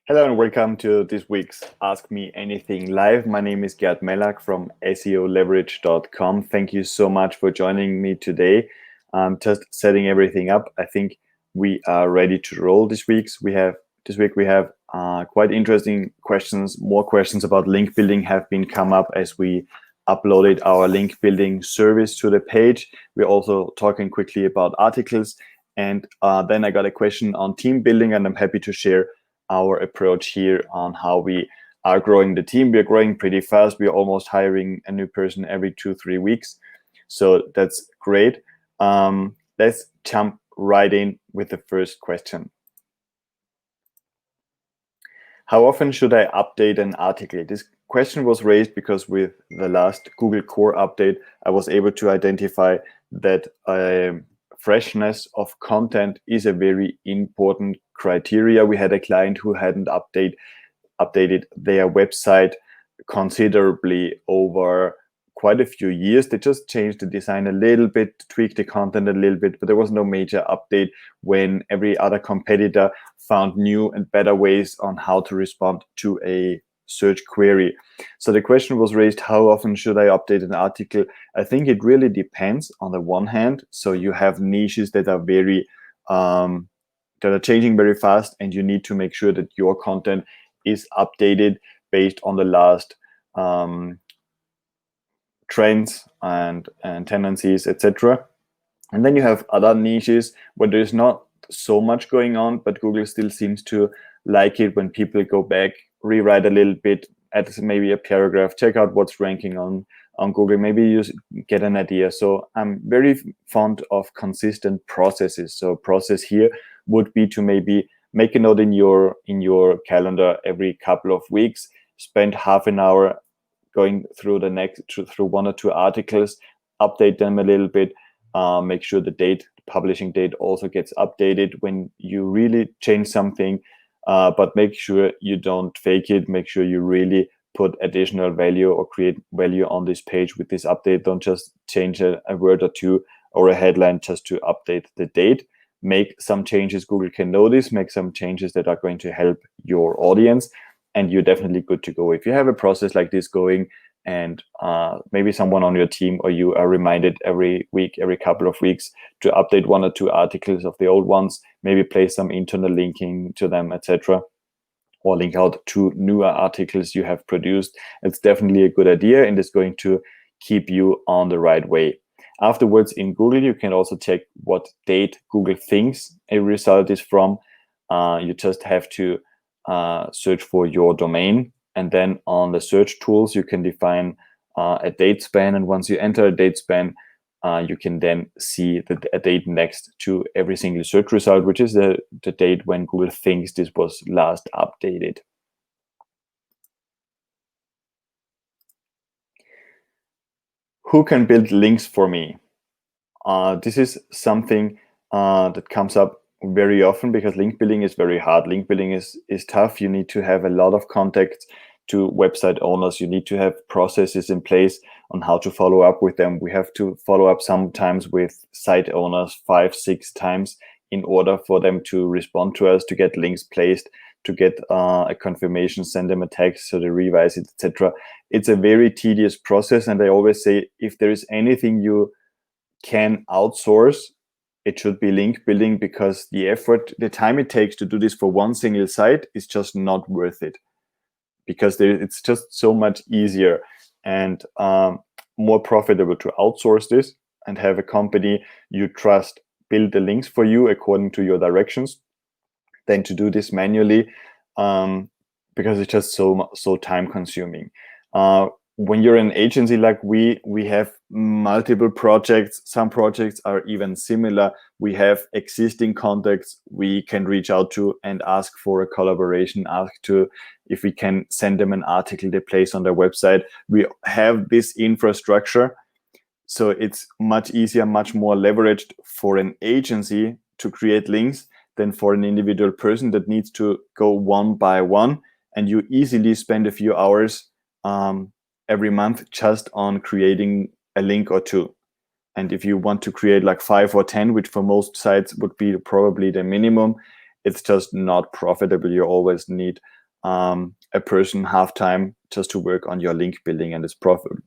Hello and welcome to this week's Ask Me Anything Live. My name is Gert from SEOleverage.com. Thank you so much for joining me today. Just setting everything up. I think we are ready to roll this week. We have quite interesting questions. More questions about link building have been come up as we uploaded our link building service to the page. We're also talking quickly about articles, and then I got a question on team building, and I'm happy to share our approach here on how we are growing the team. We're growing pretty fast. We're almost hiring a new person every 2-3 weeks. So that's great. Let's jump right in with the first question. How often should I update an article? This question was raised because with the last Google Core update, I was able to identify that freshness of content is a very important criteria. We had a client who hadn't updated their website considerably over quite a few years. They just changed the design a little bit, tweaked the content a little bit, but there was no major update when every other competitor found new and better ways on how to respond to a search query. So the question was raised, how often should I update an article? I think it really depends on the one hand. So you have niches that are very that are changing very fast, and you need to make sure that your content is updated based on the last trends and tendencies, etc. And then you have other niches where there's not so much going on, but Google still seems to like it when people go back, rewrite a little bit, add maybe a paragraph, check out what's ranking on Google, maybe you get an idea. So I'm very fond of consistent processes. So process here would be to maybe make a note in your calendar every couple of weeks, spend half an hour going through through one or two articles, update them a little bit, make sure the publishing date also gets updated when you really change something, but make sure you don't fake it. Make sure you really put additional value or create value on this page with this update. Don't just change a word or two or a headline just to update the date. Make some changes Google can notice, make some changes that are going to help your audience, and you're definitely good to go. If you have a process like this going, and maybe someone on your team or you are reminded every week, every couple of weeks to update one or two articles of the old ones, maybe place some internal linking to them, etc., or link out to newer articles you have produced, it's definitely a good idea, and it's going to keep you on the right way. Afterwards, in Google, you can also check what date Google thinks a result is from. You just have to search for your domain, and then on the search tools you can define a date span, and once you enter a date span, you can then see a date next to every single search result, which is the date when Google thinks this was last updated. Who can build links for me? This is something that comes up very often because link building is very hard. Link building is tough. You need to have a lot of contacts to website owners. You need to have processes in place on how to follow up with them. We have to follow up sometimes with site owners 5-6 times in order for them to respond to us, to get links placed, to get a confirmation, send them a text so they revise it, etc. It's a very tedious process, and I always say if there is anything you can outsource, it should be link building, because the effort, the time it takes to do this for one single site is just not worth it, because it's just so much easier and more profitable to outsource this and have a company you trust build the links for you according to your directions than to do this manually, because it's just so time consuming. When you're an agency like we have multiple projects. Some projects are even similar. We have existing contacts we can reach out to and ask for a collaboration, ask to if we can send them an article they place on their website. We have this infrastructure, so it's much easier, much more leveraged for an agency to create links than for an individual person that needs to go one by one, and you easily spend a few hours every month just on creating a link or two. And if you want to create like 5 or 10, which for most sites would be probably the minimum, it's just not profitable. You always need a person half-time just to work on your link building, and it's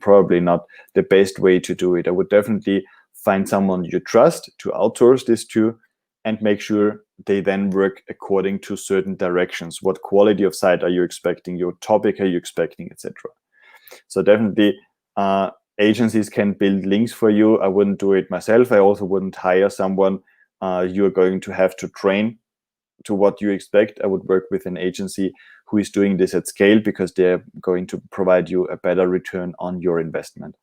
probably not the best way to do it. I would definitely find someone you trust to outsource this to, and make sure they then work according to certain directions. What quality of site are you expecting? Your topic are you expecting, etc. So definitely agencies can build links for you. I wouldn't do it myself. I also wouldn't hire someone you're going to have to train to what you expect. I would work with an agency who is doing this at scale, because they're going to provide you a better return on your investment.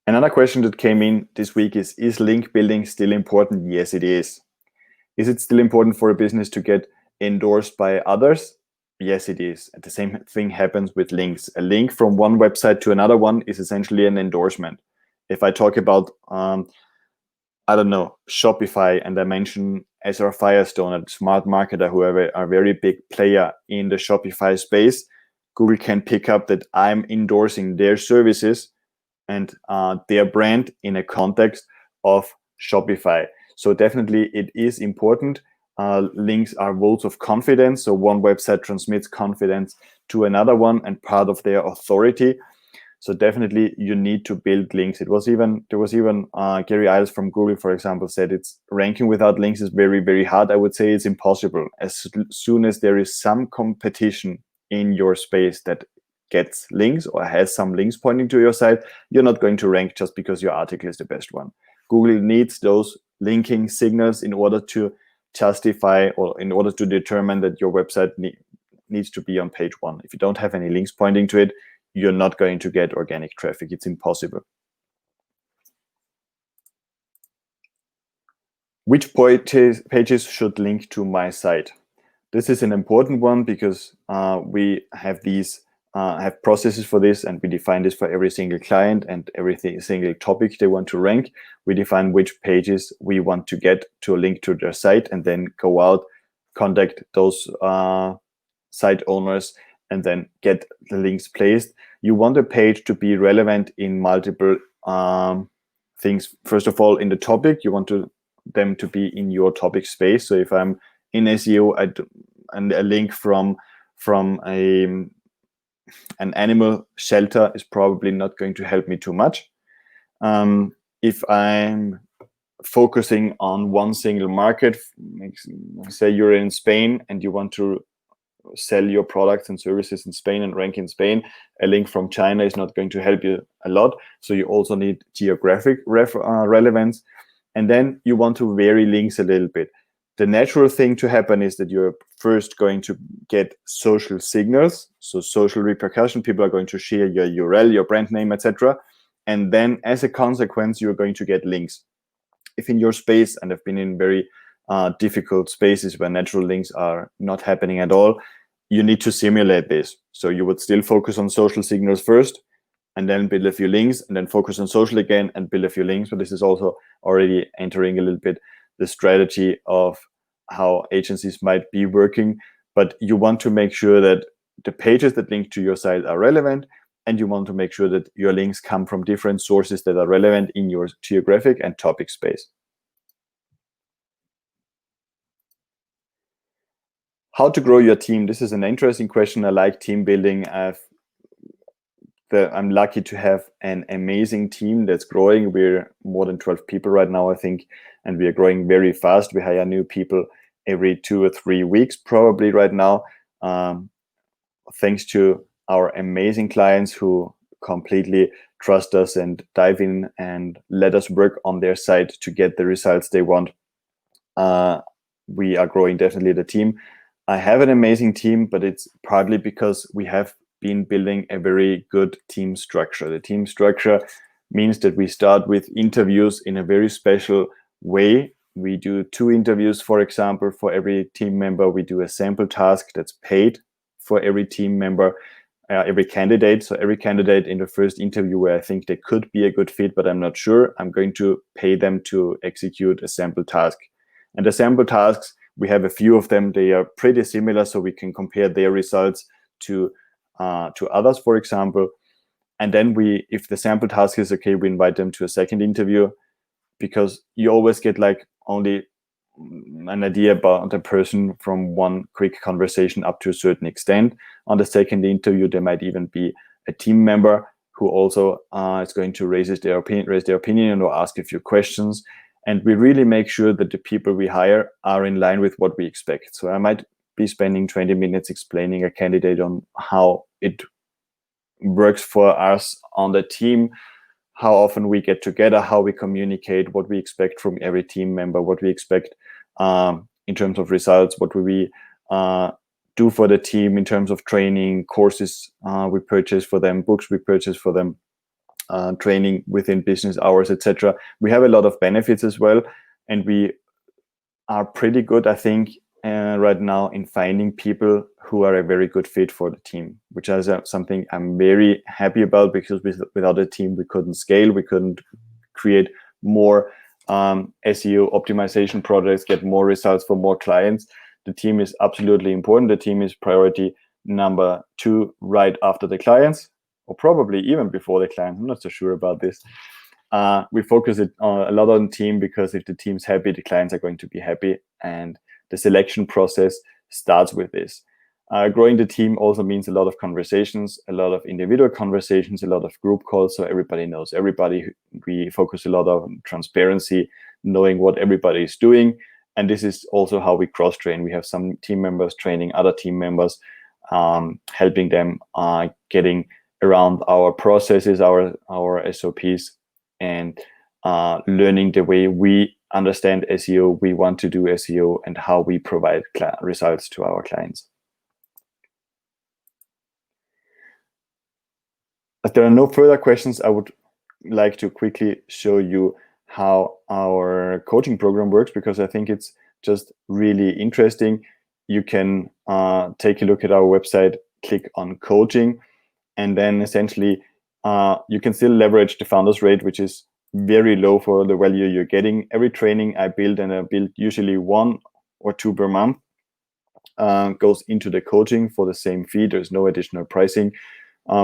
Another question that came in this week is link building still important? Yes, it is. Is it still important for a business to get endorsed by others? Yes, it is. And the same thing happens with links. A link from one website to another one is essentially an endorsement. If I talk about, I don't know, Shopify, and I mention SR Firestone and Smart Marketer, who are a very big player in the Shopify space, Google can pick up that I'm endorsing their services and their brand in a context of Shopify. So definitely it is important. Links are votes of confidence. So one website transmits confidence to another one and part of their authority. So definitely you need to build links. There was even Gary Iles from Google, for example, said it's ranking without links is very, very hard. I would say it's impossible. As soon as there is some competition in your space that gets links or has some links pointing to your site, you're not going to rank just because your article is the best one. Google needs those linking signals in order to justify, or in order to determine that your website needs to be on page 1. If you don't have any links pointing to it, you're not going to get organic traffic. It's impossible. Which pages should link to my site? This is an important one, because we have these have processes for this, and we define this for every single client and every single topic they want to rank. We define which pages we want to get to link to their site, and then go out, contact those site owners, and then get the links placed. You want a page to be relevant in multiple things. First of all, in the topic, you want them to be in your topic space. So if I'm in SEO, and a link from an animal shelter is probably not going to help me too much. If I'm focusing on one single market, say you're in Spain and you want to sell your products and services in Spain and rank in Spain, a link from China is not going to help you a lot. So you also need geographic relevance. And then you want to vary links a little bit. The natural thing to happen is that you're first going to get social signals, so social repercussion. People are going to share your URL, your brand name, etc. And then as a consequence, you're going to get links. If in your space, and I've been in very difficult spaces where natural links are not happening at all, you need to simulate this. So you would still focus on social signals first, and then build a few links, and then focus on social again and build a few links. But this is also already entering a little bit the strategy of how agencies might be working. But you want to make sure that the pages that link to your site are relevant, and you want to make sure that your links come from different sources that are relevant in your geographic and topic space. How to grow your team? This is an interesting question. I like team building. I'm lucky to have an amazing team that's growing. We're more than 12 people right now, I think, and we are growing very fast. We hire new people every 2 or 3 weeks, probably right now, thanks to our amazing clients who completely trust us and dive in and let us work on their site to get the results they want. We are growing definitely the team. I have an amazing team, but it's partly because we have been building a very good team structure. The team structure means that we start with interviews in a very special way. We do 2 interviews, for example, for every team member. We do a sample task that's paid for every team member, every candidate. So every candidate in the first interview where I think they could be a good fit, but I'm not sure, I'm going to pay them to execute a sample task. And the sample tasks, we have a few of them. They are pretty similar, so we can compare their results to others, for example. And then if the sample task is okay, we invite them to a second interview, because you always get like only an idea about the person from one quick conversation up to a certain extent. On the second interview, there might even be a team member who also is going to raise their opinion or ask a few questions. And we really make sure that the people we hire are in line with what we expect. So I might be spending 20 minutes explaining a candidate on how it works for us on the team, how often we get together, how we communicate, what we expect from every team member, what we expect in terms of results, what we do for the team in terms of training, courses we purchase for them, books we purchase for them, training within business hours, etc. We have a lot of benefits as well, and we are pretty good, I think, right now in finding people who are a very good fit for the team, which is something I'm very happy about, because without a team we couldn't scale, we couldn't create more SEO optimization projects, get more results for more clients. The team is absolutely important. The team is priority number 2 right after the clients, or probably even before the client. I'm not so sure about this. We focus it a lot on the team, because if the team's happy, the clients are going to be happy, and the selection process starts with this. Growing the team also means a lot of conversations, a lot of individual conversations, a lot of group calls, so everybody knows everybody. We focus a lot on transparency, knowing what everybody is doing, and this is also how we cross-train. We have some team members training other team members, helping them getting around our processes, our SOPs, and learning the way we understand SEO, we want to do SEO, and how we provide results to our clients. If there are no further questions, I would like to quickly show you how our coaching program works, because I think it's just really interesting. You can take a look at our website, click on coaching, and then essentially you can still leverage the founders rate, which is very low for the value you're getting. Every training I build, and I build usually 1 or 2 per month, goes into the coaching for the same fee. There's no additional pricing.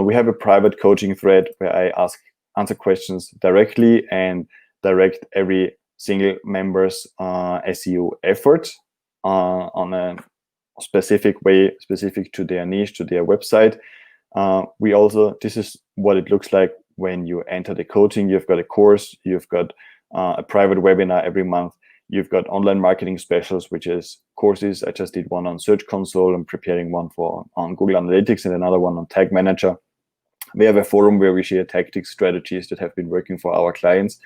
We have a private coaching thread where I answer questions directly and direct every single member's SEO effort on a specific way, specific to their niche, to their website. This is what it looks like when you enter the coaching. You've got a course, you've got a private webinar every month, you've got online marketing specials, which is courses. I just did one on Search Console. I'm preparing one on Google Analytics, and another one on Tag Manager. We have a forum where we share tactics, strategies that have been working for our clients.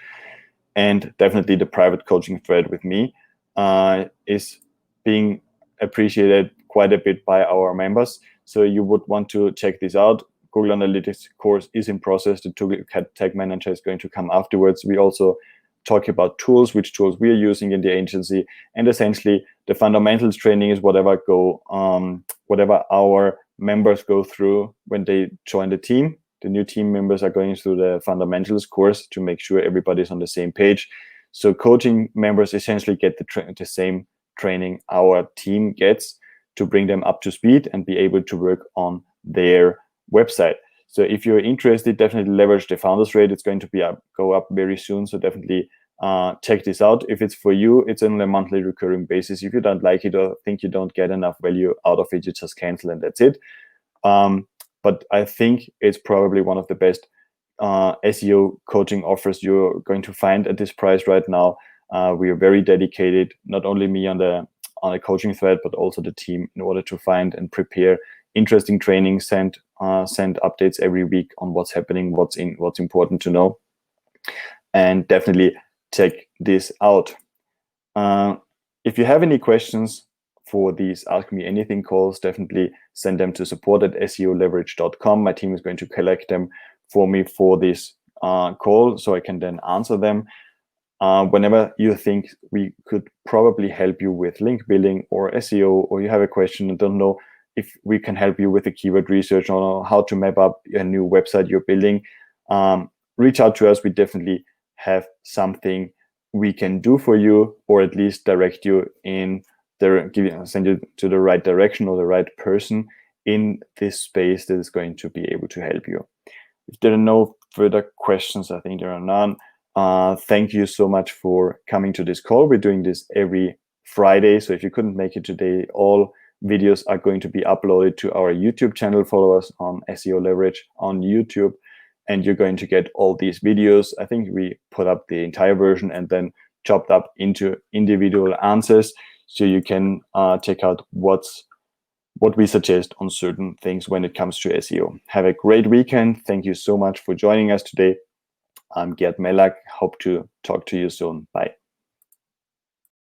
And definitely the private coaching thread with me is being appreciated quite a bit by our members. So you would want to check this out. Google Analytics course is in process. The Tag Manager is going to come afterwards. We also talk about tools, which tools we are using in the agency, and essentially the fundamentals training is whatever our members go through when they join the team. The new team members are going through the fundamentals course to make sure everybody's on the same page. So coaching members essentially get the same training our team gets to bring them up to speed and be able to work on their website. So if you're interested, definitely leverage the founders rate. It's going to go up very soon. So definitely check this out. If it's for you, it's on a monthly recurring basis. If you don't like it or think you don't get enough value out of it, you just cancel and that's it. But I think it's probably one of the best SEO coaching offers you're going to find at this price right now. We are very dedicated, not only me on a coaching thread, but also the team, in order to find and prepare interesting training, send updates every week on what's happening, what's important to know, and definitely check this out. If you have any questions for these Ask Me Anything calls, definitely send them to support@seoleverage.com. My team is going to collect them for me for this call, so I can then answer them. Whenever you think we could probably help you with link building or SEO, or you have a question and don't know if we can help you with the keyword research or how to map up a new website you're building, reach out to us. We definitely have something we can do for you, or at least direct you send you to the right direction or the right person in this space that is going to be able to help you. If there are no further questions, I think there are none. Thank you so much for coming to this call. We're doing this every Friday. So if you couldn't make it today, all videos are going to be uploaded to our YouTube channel. Follow us on SEO Leverage on YouTube, and you're going to get all these videos. I think we put up the entire version and then chopped up into individual answers, so you can check out what we suggest on certain things when it comes to SEO. Have a great weekend. Thank you so much for joining us today. I'm Gert. Hope to talk to you soon. Bye.